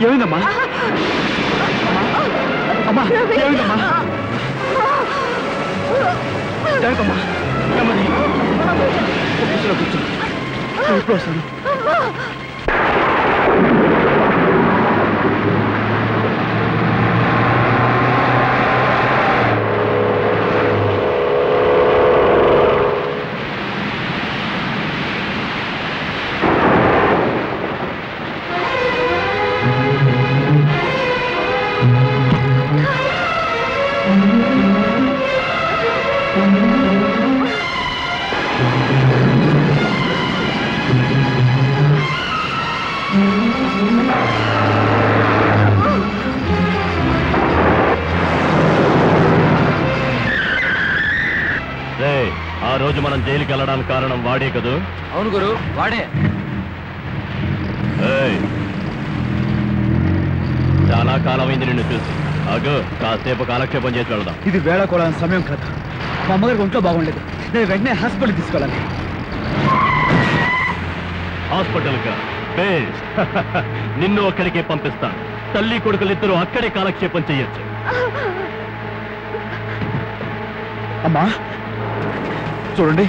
ఏమైందమ్మా? అమ్మా ఏమైందమ్మా? జాగ్రత్తమ్మా. నెమ్మది. కూర్చో. ఇప్పుడు వస్తాను. ఆ రోజు మనం జైలుకి వెళ్ళడానికి కారణం వాడే కదూ? అవును గురు, వాడే. చాలా కాలమైంది నిన్ను చూసి. అగో కాసేపు కాలక్షేపం చేసి వెళదాం. ఇది వేళ కూడా సమయం కాదు. మా అమ్మగారికి ఒంట్లో బాగుండలేదు. నేను వెంటనే హాస్పిటల్ తీసుకెళ్ళాలి. హాస్పిటల్ గా? నిన్ను అక్కడికే పంపిస్తాను. తల్లి కొడుకులిద్దరూ అక్కడే కాలక్షేపం చెయ్యొచ్చు. అమ్మా చూడండి,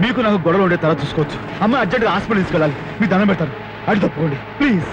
మీకు నాకు గొడవలు ఉండే తర్వాత చూసుకోవచ్చు. అమ్మ అర్జెంట్గా హాస్పిటల్ తీసుకెళ్ళాలి. మీ దండం పెడతారు, అడి తప్పుకోండి ప్లీజ్.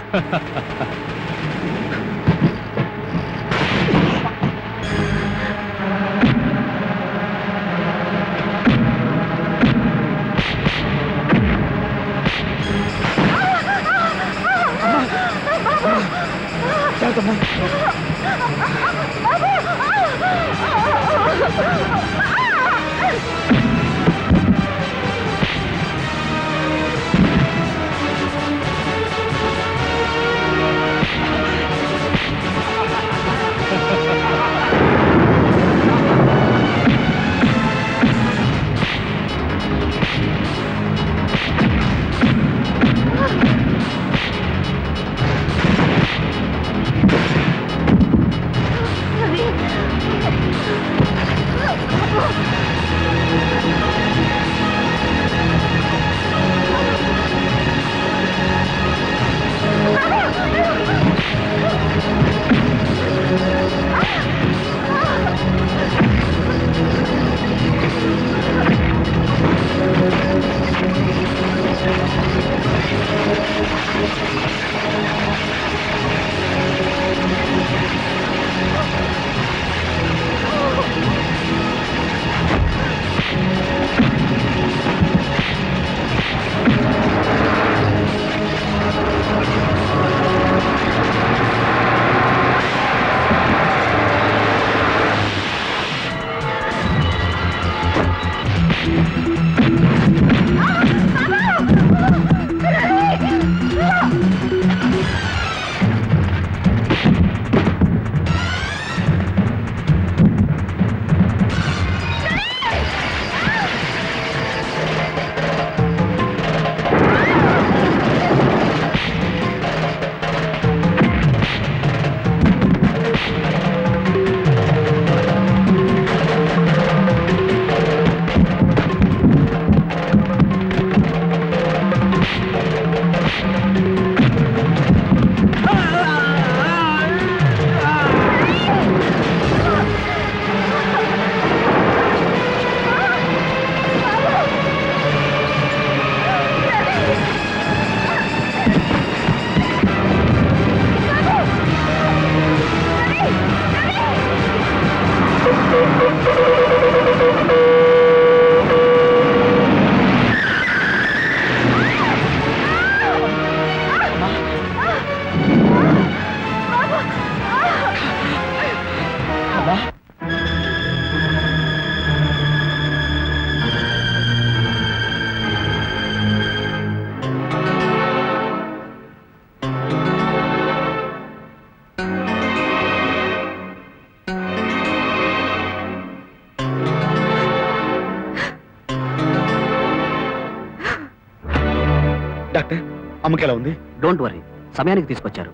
డాక్టర్, అమ్మకి ఎలా ఉంది? డోంట్ వరీ, సమయానికి తీసుకొచ్చారు.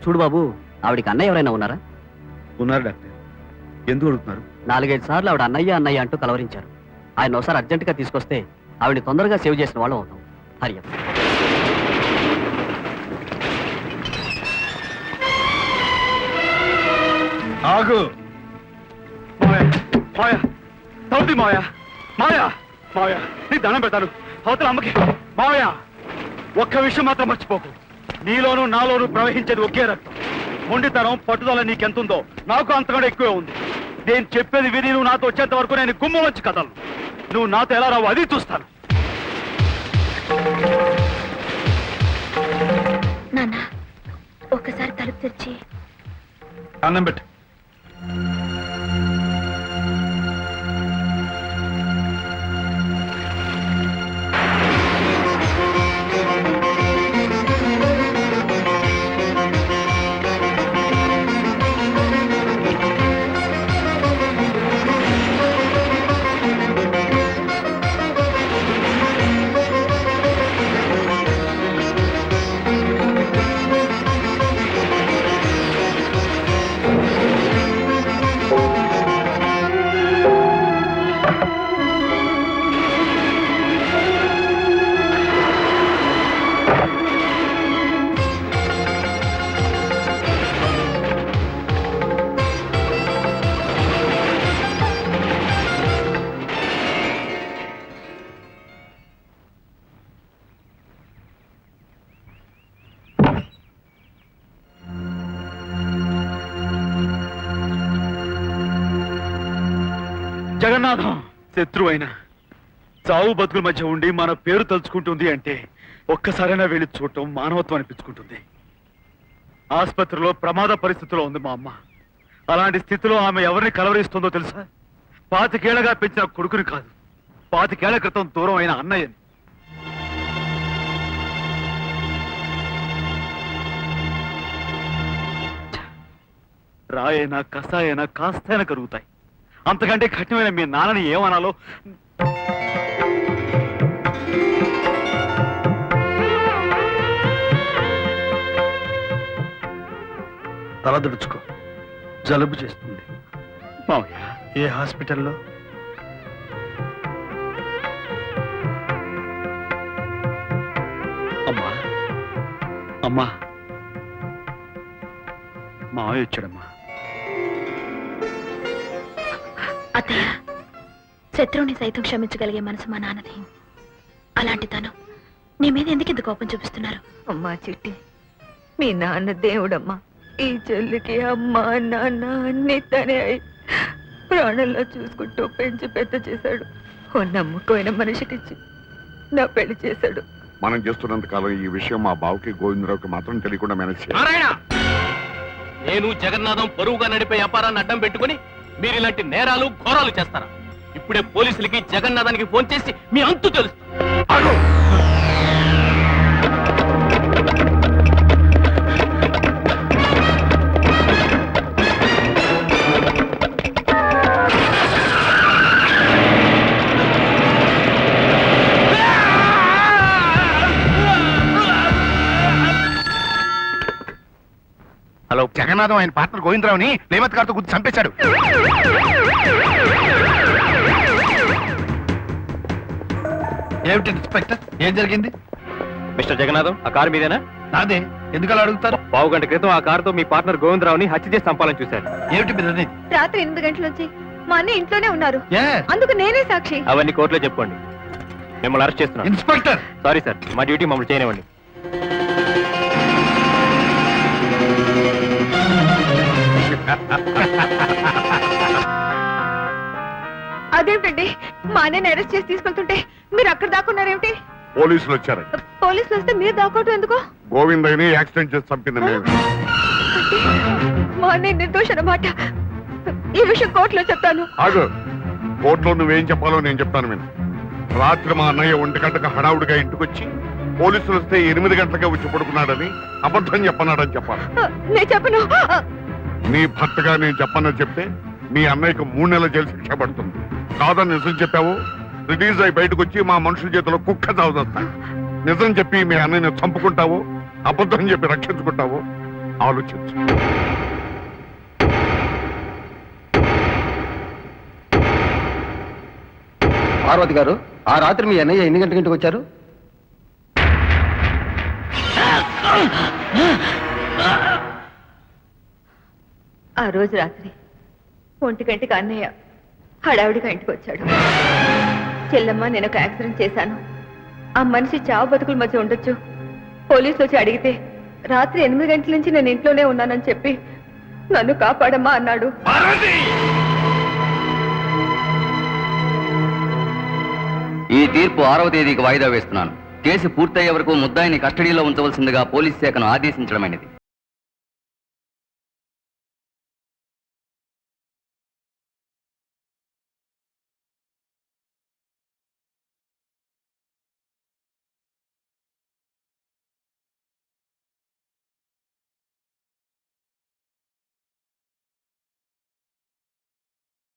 చూడు బాబు, ఆవిడికి అన్నయ్య ఎవరైనా ఉన్నారా? ఉన్నారు డాక్టర్. ఎందుకు అడుగుతున్నారు? 4-5 సార్లు ఆవిడ అన్నయ్య అన్నయ్య అంటూ కలవరించారు. ఆయన ఒకసారి అర్జెంటుగా తీసుకొస్తే ఆవిడని తొందరగా సేవ్ చేసిన వాళ్ళం అవుతాం. హరియం. ఆగు మాయా, సౌతి మాయా, మాయా, మాయా, నీ దండం పెడతాను. అవతల అమ్మకి మాయా, ఒక్క విషయం మాత్రం మర్చిపోకు. నీలోనూ నాలోనూ ప్రవహించేది ఒకే రక్తం. మొండితనం పట్టుదల నీకెంతుందో నాకు అంతకంటే ఎక్కువే ఉంది. నేను చెప్పేది విని నువ్వు నాతో వచ్చేంత వరకు నేను గుమ్మం వచ్చి కదలను. నువ్వు నాతో ఎలా రావు అది చూస్తాను. నాన్న ఒక్కసారి తలుపు తెరిచి అన్నం పెట్టు. జగన్నాథం శత్రువైన చావు బతుకుల మధ్య ఉండి మన పేరు తలుచుకుంటుంది అంటే ఒక్కసారైనా వెళ్ళి చూడటం మానవత్వం అనిపించుకుంటుంది. ఆసుపత్రిలో ప్రమాద పరిస్థితిలో ఉంది మా అమ్మ. అలాంటి స్థితిలో ఆమె ఎవరిని కలవరిస్తుందో తెలుసా? 25 ఏళ్లగా పెంచిన కొడుకుని కాదు, 25 ఏళ్ల క్రితం దూరం అయిన అన్నయ్యని. రాయైనా కసాయైనా కాస్తైనా కరుగుతాయి. అంతకంటే కఠినమైన మీ నాన్నని ఏమనాలో తలదుడుచుకో, జలుబు చేస్తుంది. మావయ్య, ఏ హాస్పిటల్లో? అమ్మా, అమ్మా, మావయ్య వచ్చాడమ్మా. అత్తయ్య, శత్రువుని సైతం క్షమించగలిగే మనసు మా నాన్నది. అలాంటి తను నీ మీద ఎందుకు కోపం చూపిస్తున్నారు? అమ్మా చిట్టి, మీ నాన్న దేవుడమ్మా. ఈ చెల్లికి అమ్మ నాన్న అన్ని తనే అయి ప్రాణంలో చూసుకుంటూ పెంచి పెద్ద చేశాడు. ఓ నమ్ముకోయిన మనిషికిచ్చి నా పెళ్లి చేశాడు. మనం చేస్తున్నంత కాలం ఈ విషయం మా బావుకి గోవిందరావుకి మాత్రం తెలియకుండా మేనేజ్ చేయాలి. నారాయణ, నేను జగన్నాథం పరువుగా నడిపే వ్యాపారాన్ని అడ్డం పెట్టుకుని మీరు ఇలాంటి నేరాలు ఘోరాలు చేస్తారా? ఇప్పుడే పోలీసులకి జగన్నాథానికి ఫోన్ చేసి మీ అంతు తెలుసు. హలో, జగన్నాథం ఆయన పార్ట్నర్ గోవిందరావుని ప్రేమత్ గారితో గుర్తు చంపేశాడు. ఏమిటి ఇన్స్పెక్టర్, ఏం జరిగింది? మిస్టర్ జగన్నాథం, ఆ కారు మీదేనా? నాదే. ఎందుకు అలా అడుగుతారు? పావు గంట క్రితం ఆ కారుతో మీ పార్ట్నర్ గోవిందరావుని హత్య చేసి చంపాలని చూశారు. ఏమిటి మీరు అనేది? రాత్రి 8 గంటల నుంచి మా అన్న ఇంట్లోనే ఉన్నారు. ఏ? అందుకు నేనే సాక్షి. అవన్నీ కోర్టులో చెప్పుకోండి. మిమ్మల్ని అరెస్ట్ చేస్తున్నాను. ఇన్స్పెక్టర్, సారీ సార్, మా డ్యూటీ మమ్మల్ని చేయనివ్వండి. అదేమిటండి, మా అన్నని అరెస్ట్ చేసి తీసుకెళ్తుంటే మీరు అక్కడ దాక్కున్నారేమిటి? పోలీసులు వచ్చారు. పోలీసులు వస్తే మీరు దాక్కోవటం ఎందుకు? గోవిందయ్యని యాక్సిడెంట్ చేసి చంపింది నేను. మా అన్నయ్య నిర్దోష అన్నమాట. ఈ విషయం కోర్టులో చెప్తాను. ఆగు, కోర్టులో నువ్వేం చెప్పాలో నేను చెప్తాను. నేను రాత్రి మా అన్నయ్య 1 గంటకు హడావుడిగా ఇంటికొచ్చి పోలీసులు వస్తే 8 గంటలకే వచ్చి పడుకున్నాడని అబద్ధం చెప్పన్నాడని చెప్పాలి. నేను చెప్పను. నీ భర్తగా నేను చెప్పనని చెప్తే మీ అన్నయ్యకు 3 నెలల జైలు శిక్ష పడుతుంది. కాదని నిజం చెప్పావు, రిలీజ్ అయి బయటకు వచ్చి మా మనుషుల చేతిలో కుక్క చావుతా. నిజం చెప్పి మీ అన్నయ్యని చంపుకుంటావు, అబద్ధం చెప్పి రక్షించుకుంటావు, ఆలోచించు. పార్వతి గారు ఆ రాత్రి మీ అన్నయ్య ఎన్ని గంటకి వచ్చారు? ఆ రోజు రాత్రి 1 గంటకి అన్నయ్య హడావిడిగా ఇంటికి వచ్చాడు. చెల్లమ్మ, నేను ఒక యాక్సిడెంట్ చేశాను, ఆ మనిషి చావు బతుకుల మధ్య ఉండొచ్చు, పోలీసులు వచ్చి అడిగితే రాత్రి 8 గంటల నుంచి నేను ఇంట్లోనే ఉన్నానని చెప్పి నన్ను కాపాడమ్మా అన్నాడు. ఈ తీర్పు 6వ తేదీకి వాయిదా వేస్తున్నాను. కేసు పూర్తయ్యే వరకు ముద్దాయిని కస్టడీలో ఉంచవలసిందిగా పోలీస్ శాఖను ఆదేశించడమైనది.